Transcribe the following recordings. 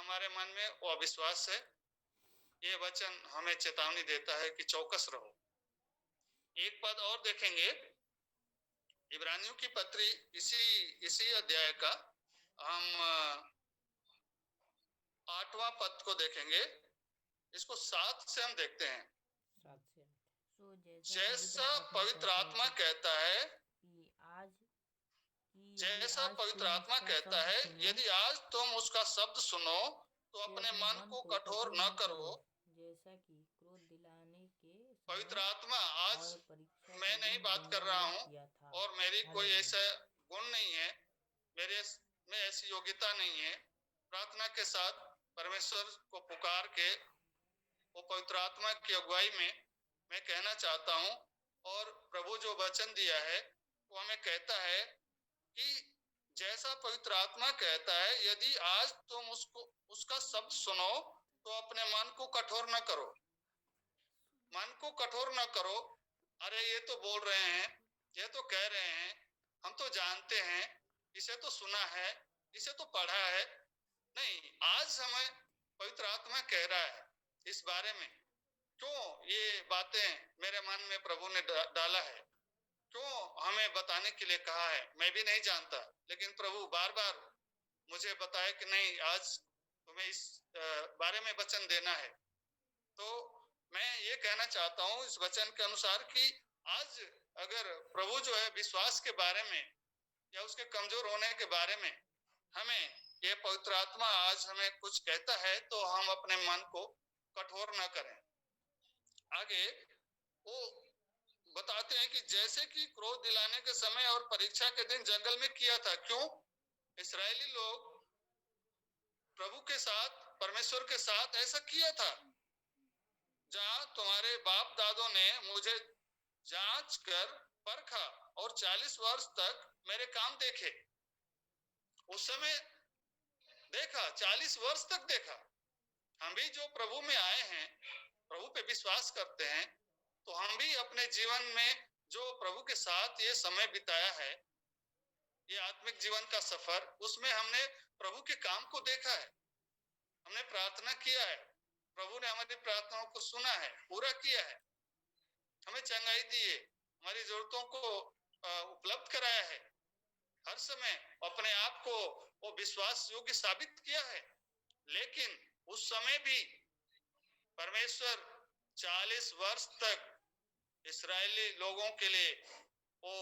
हमारे मन में वो अविश्वास है। ये वचन हमें चेतावनी देता है कि चौकस रहो। एक पद और देखेंगे, इब्रानियों की पत्री इसी इसी अध्याय का हम 8वां पद को देखेंगे। इसको 7 से हम देखते हैं। 7 से 8। सो जैसा पवित्र आत्मा कहता है कि आज जैसा पवित्र आत्मा कहता है, यदि आज तुम उसका शब्द सुनो तो अपने मन को कठोर न करो। जैसा कि क्रोध दिलाने के पवित्र आत्मा, आज परीक्षा मैं नहीं बात कर रहा हूँ और मेरी कोई ऐसा गुण नहीं है, मेरे में ऐसी योग्यता नहीं है। प्रार्थना के साथ परमेश्वर को पुकार के वो पवित्र आत्मा की अगुवाई में मैं कहना चाहता हूँ। और प्रभु जो वचन दिया है वो हमें कहता है कि जैसा पवित्र आत्मा कहता है, यदि आज तुम उसका शब्द सुनो तो अपने मन को कठोर न करो। मन को कठोर न करो। अरे ये तो बोल रहे हैं, ये तो कह रहे हैं, हम तो जानते हैं, इसे तो सुना है, इसे तो पढ़ा है। नहीं, आज हमें पवित्र आत्मा कह रहा है इस बारे में। क्यों ये बातें मेरे मन में प्रभु ने डाला है, क्यों हमें बताने के लिए कहा है, मैं भी नहीं जानता। लेकिन प्रभु बार बार मुझे बताया कि नहीं, आज तुम्हें इस बारे में वचन देना है। तो मैं ये कहना चाहता हूँ इस वचन के अनुसार कि आज अगर प्रभु जो है विश्वास के बारे में या उसके कमजोर होने के बारे में हमें ये पवित्र आत्मा आज हमें कुछ कहता है, तो हम अपने मन को कठोर न करें। आगे वो बताते हैं कि जैसे कि क्रोध दिलाने के समय और परीक्षा के दिन जंगल में किया था। क्यों? इस्राएली लोग प्रभु के साथ, परमेश्वर के साथ ऐसा किया था। जहां तुम्हारे बाप दादों ने मुझे जांच कर परखा और 40 वर्ष तक मेरे काम देखे। उस समय देखा, 40 वर्ष तक देखा। हम भी जो प्रभु में आए हैं, प्रभु पे विश्वास करते हैं, तो हम भी अपने जीवन में जो प्रभु के साथ ये समय बिताया है, ये आत्मिक जीवन का सफर, उसमें हमने प्रभु के काम को देखा है। हमने प्रार्थना किया है, प्रभु ने हमारी प्रार्थनाओं को सुना है, पूरा किया है, हमें चंगाई दी है, हमारी जरूरतों को उपलब्ध कराया है। हर समय अपने आप को वो विश्वास योग्य साबित किया है। लेकिन उस समय भी परमेश्वर 40 वर्ष तक इस्राएली लोगों के लिए वो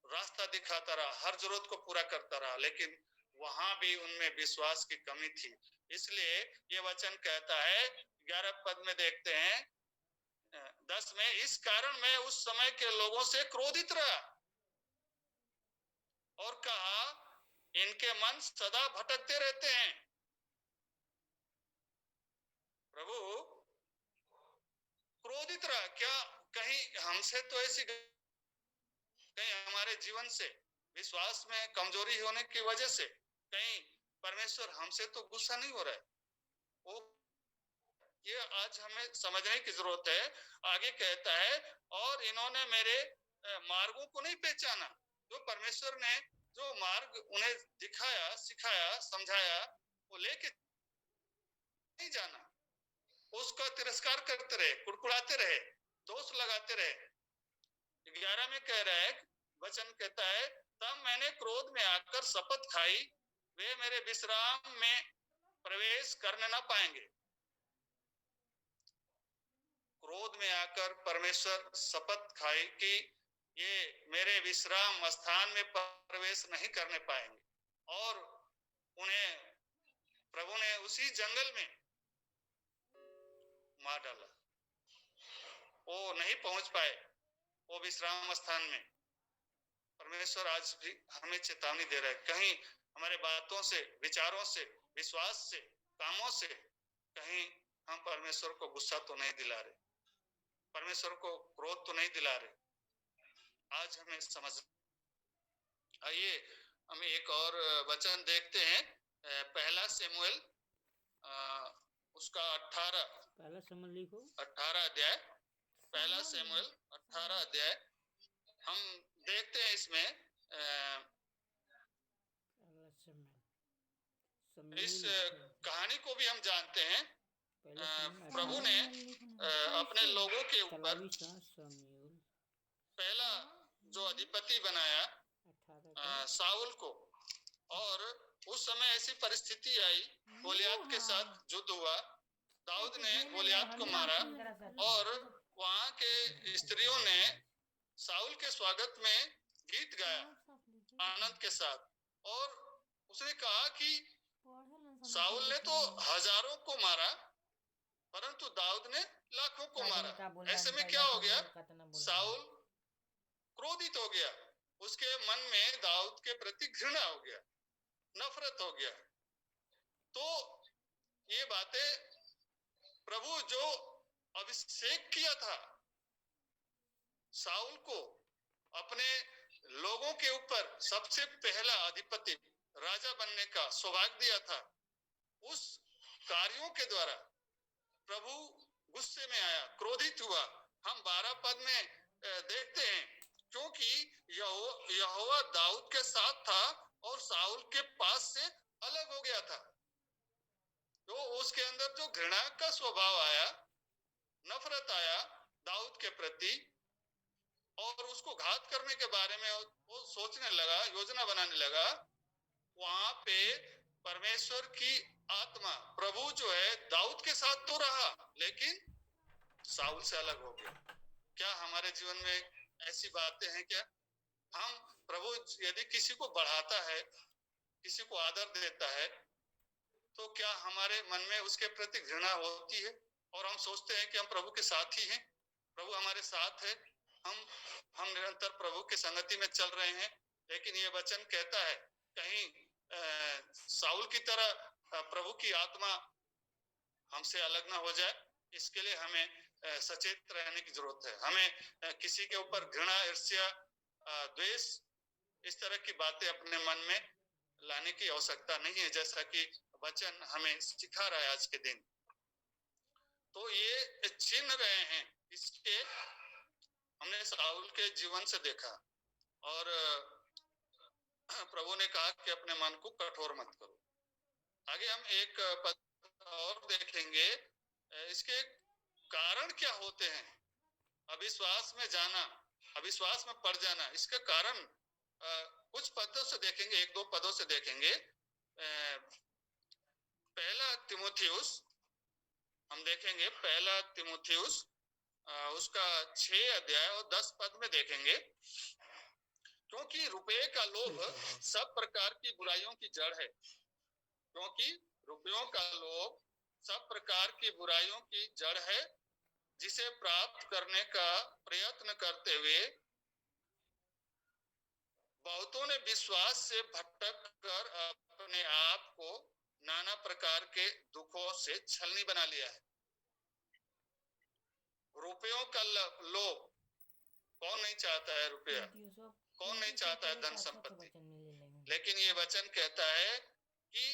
रास्ता दिखाता रहा, हर जरूरत को पूरा करता रहा। लेकिन वहां भी उनमें विश्वास की कमी थी। इसलिए ये वचन कहता है, 11 पद में देखते हैं 10 में, इस कारण मैं उस समय के लोगों से क्रोधित रहा और कहा, इनके मन सदा भटकते रहते हैं। प्रभु क्रोधित रहा। क्या कहीं हमसे तो ऐसी, कहीं हमारे जीवन से विश्वास में कमजोरी होने की वजह से कहीं परमेश्वर हमसे तो गुस्सा नहीं हो रहा है? वो ये आज हमें समझने की जरूरत है। आगे कहता है, और इन्होंने मेरे मार्गों को नहीं पहचाना। जो परमेश्वर ने जो मार्ग उन्हें दिखाया, सिखाया, समझाया, वो लेके नहीं जाना, उसका तिरस्कार करते रहे, कुड़कुड़ाते रहे, दोष लगाते रहे। 11 में कह रहा है, वचन कहता है, तब मैंने क्रोध में आकर शपथ खाई, वे मेरे विश्राम में प्रवेश करने ना पाएंगे। क्रोध में आकर परमेश्वर शपथ खाई कि ये मेरे विश्राम स्थान में प्रवेश नहीं करने पाएंगे। और उन्हें प्रभु ने उसी जंगल में मार डाला। वो नहीं पहुंच पाए वो विश्राम स्थान में। परमेश्वर आज भी हमें चेतावनी दे रहा है, कहीं हमारे बातों से, विचारों से, विश्वास से, कामों से कहीं हम परमेश्वर को गुस्सा तो नहीं दिला रहे, परमेश्वर को क्रोध तो नहीं दिला रहे। आज हमें समझ। आइए हम एक और वचन देखते हैं, पहला शमूएल उसका 18 लिखो, 18 अध्याय, पहला शमूएल 18 अध्याय हम देखते हैं। इसमें इस कहानी को भी हम जानते हैं। पहले सुनना प्रभु ने अपने लोगों के ऊपर पहला जो अधिपति बनाया 18 साउल को, और उस समय ऐसी परिस्थिति आई, गोलियत के साथ युद्ध हुआ, दाऊद ने गोलियत को मारा और वहां के स्त्रियों ने साउल के स्वागत में गीत गाया आनंद के साथ, और उसने कहा कि साउल ने तो हजारों को मारा परंतु दाऊद ने लाखों को मारा। ऐसे में क्या हो गया, साउल क्रोधित हो गया, उसके मन में दाऊद के प्रति घृणा हो गया, नफरत हो गया। तो ये बातें प्रभु जो अभिषेक किया था साउल को, अपने लोगों के ऊपर सबसे पहला अधिपति राजा बनने का सौभाग्य दिया था, उस कार्यों के द्वारा प्रभु गुस्से में आया, क्रोधित हुआ। हम 12 पद में देखते हैं, क्योंकि यहोवा दाऊद के साथ था और साउल के पास से अलग हो गया था। तो उसके अंदर जो घृणा का स्वभाव आया, नफरत आया दाऊद के प्रति, और उसको घात करने के बारे में वो सोचने लगा, योजना बनाने लगा। वहां पे परमेश्वर की आत्मा, प्रभु जो है दाऊद के साथ तो रहा लेकिन साउल से अलग हो गया। क्या हमारे जीवन में ऐसी बातें हैं क्या? हम प्रभु यदि किसी को बढ़ाता है, किसी को आदर देता है, तो क्या हमारे मन में उसके प्रति घृणा होती है और हम सोचते हैं कि हम प्रभु के साथ ही हैं, प्रभु हमारे साथ है, हम निरंतर प्रभु की संगति में चल रहे हैं। लेकिन ये वचन कहता है कहीं साउल की तरह प्रभु की आत्मा हमसे अलग ना हो जाए, इसके लिए हमें सचेत रहने की जरूरत है। हमें किसी के ऊपर घृणा, ईर्ष्या, द्वेष, इस तरह की बातें अपने मन में लाने की आवश्यकता नहीं है, जैसा कि वचन हमें सिखा रहा है आज के दिन। तो ये चिन्ह रहे हैं, इसके हमने साउल के जीवन से देखा, और प्रभु ने कहा कि अपने मन को कठोर मत करो। आगे हम एक पद और देखेंगे, इसके कारण क्या होते हैं। अविश्वास में जाना, अविश्वास में पड़ जाना, इसका कारण कुछ पदों से देखेंगे, 1-2 पदों से देखेंगे। पहला तिमुथियुस हम देखेंगे, पहला तिमुथियुस उसका 6 अध्याय और 10 पद में देखेंगे। क्योंकि रुपये का लोभ सब प्रकार की बुराइयों की जड़ है, क्योंकि रुपयों का लोभ सब प्रकार की बुराइयों की जड़ है, जिसे प्राप्त करने का प्रयत्न करते हुए बहुतों ने विश्वास से भटक कर अपने आप को नाना प्रकार के दुखों से छलनी बना लिया है। रुपयों का लोभ, कौन नहीं चाहता है रुपया, कौन नहीं चाहता है धन संपत्ति, लेकिन ये वचन कहता है कि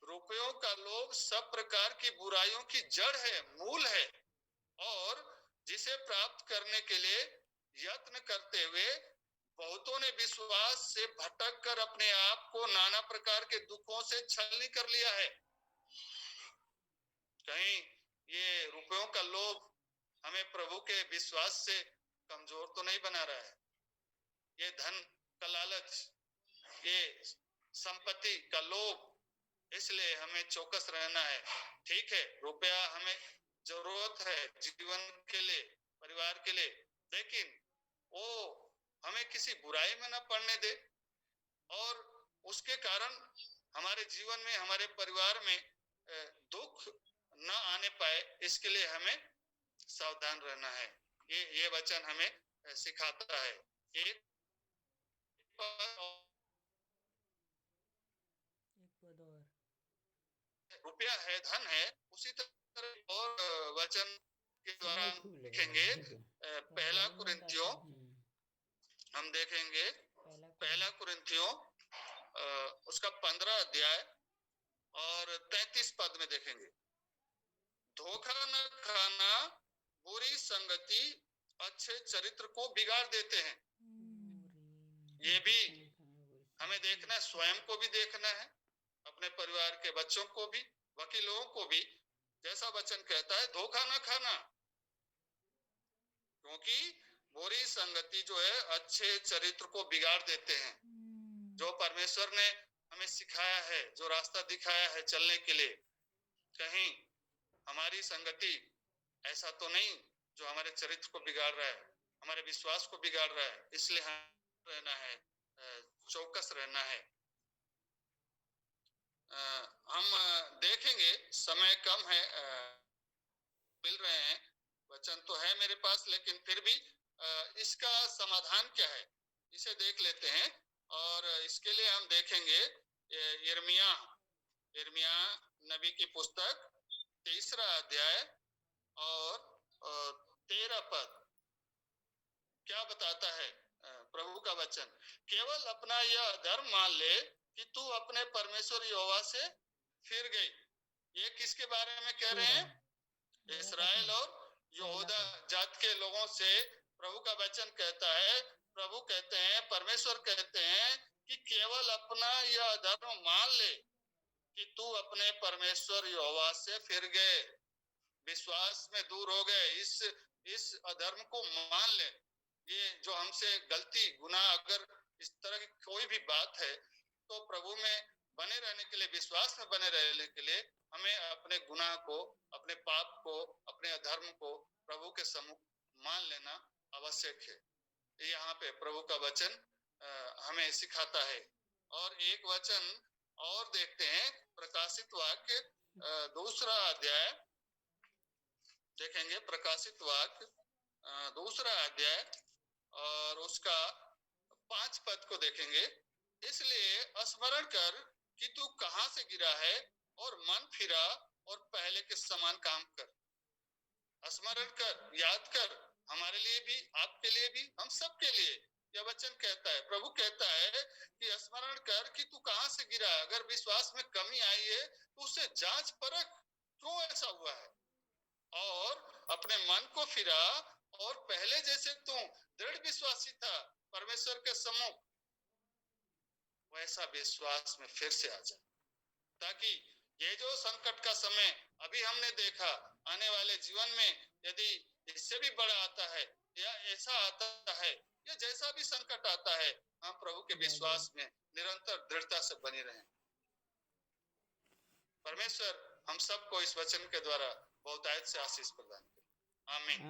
रुपयों का लोभ सब प्रकार की बुराइयों की जड़ है, मूल है, और जिसे प्राप्त करने के लिए यत्न करते हुए बहुतों ने विश्वास से भटक कर अपने आप को नाना प्रकार के दुखों से छलनी कर लिया है। कहीं ये रुपयों का लोभ हमें प्रभु के विश्वास से कमजोर तो नहीं बना रहा है? ये धन का लालच, ये संपत्ति का लोभ, इसलिए हमें चौकस रहना है। ठीक है, रुपया हमें जरूरत है जीवन के लिए, परिवार के लिए, लेकिन वो हमें किसी बुराई में ना पड़ने दे, और उसके कारण हमारे जीवन में, हमारे परिवार में दुख ना आने पाए, इसके लिए हमें सावधान रहना है। ये वचन हमें सिखाता है। एक रुपया है, धन है, उसी तरह और वचन के द्वारा लिखेंगे। पहला कुरिन्थियों हम देखेंगे, पहला कुरिन्थियों उसका 15 अध्याय और 33 पद में देखेंगे। धोखा न खाना, बुरी संगति अच्छे चरित्र को बिगाड़ देते हैं। ये भी हमें देखना है, स्वयं को भी देखना है, अपने परिवार के बच्चों को भी, वकीलों को भी जैसा वचन कहता है धोखा ना खाना, क्योंकि बुरी संगति जो है अच्छे चरित्र को बिगाड़ देते हैं। जो परमेश्वर ने हमें सिखाया है, जो रास्ता दिखाया है चलने के लिए, कहीं हमारी संगति ऐसा तो नहीं जो हमारे चरित्र को बिगाड़ रहा है, हमारे विश्वास को बिगाड़ रहा है। इसलिए हम रहना है, चौकस रहना है। हम देखेंगे, समय कम है, मिल रहे हैं, वचन तो है मेरे पास, लेकिन फिर भी इसका समाधान क्या है इसे देख लेते हैं। और इसके लिए हम देखेंगे यिर्मयाह नबी की पुस्तक 3 अध्याय और 13 पद क्या बताता है। प्रभु का वचन, केवल अपना यह धर्म मान ले कि तू अपने परमेश्वर यहोवा से फिर गई। ये किसके बारे में कह रहे हैं? इस्राएल और यहूदा जात के लोगों से प्रभु का वचन कहता है। प्रभु कहते हैं, परमेश्वर कहते हैं कि केवल अपना यह धर्म मान ले कि तू अपने परमेश्वर यहोवा से फिर गए, विश्वास में दूर हो गए, इस अधर्म को मान ले। ये जो हमसे गलती गुनाह अगर इस तरह की कोई भी बात है, तो प्रभु में बने रहने के लिए, विश्वास में बने रहने के लिए हमें अपने गुनाह को, अपने पाप को, अपने अधर्म को प्रभु के सम्मुख मान लेना आवश्यक है। यहाँ पे प्रभु का वचन हमें सिखाता है। और एक वचन और देखते हैं, प्रकाशित वाक्य 2 अध्याय देखेंगे। प्रकाशित वाक्य 2 अध्याय और उसका 5 पद को देखेंगे। इसलिए स्मरण कर कि तू कहां से गिरा है और मन फिरा और पहले के समान काम कर। स्मरण कर, याद कर, हमारे लिए भी, आपके लिए भी, हम सबके लिए यह वचन कहता है। प्रभु कहता है कि स्मरण कर कि तू कहां से गिरा है। अगर विश्वास में कमी आई है तो उसे जांच परख, क्यों ऐसा हुआ है, और अपने मन को फिरा और पहले जैसे तू दृढ़ विश्वासी था परमेश्वर के सम्मुख, वैसा विश्वास में फिर से आ जाए, ताकि ये जो संकट का समय अभी हमने देखा, आने वाले जीवन में यदि इससे भी बड़ा आता है या ऐसा आता है या जैसा भी संकट आता है, हम प्रभु के विश्वास में निरंतर दृढ़ता से बने रहें। परमेश्वर हम सबको इस वचन के द्वारा बहुतायत से आशीष प्रदान करे। आमीन।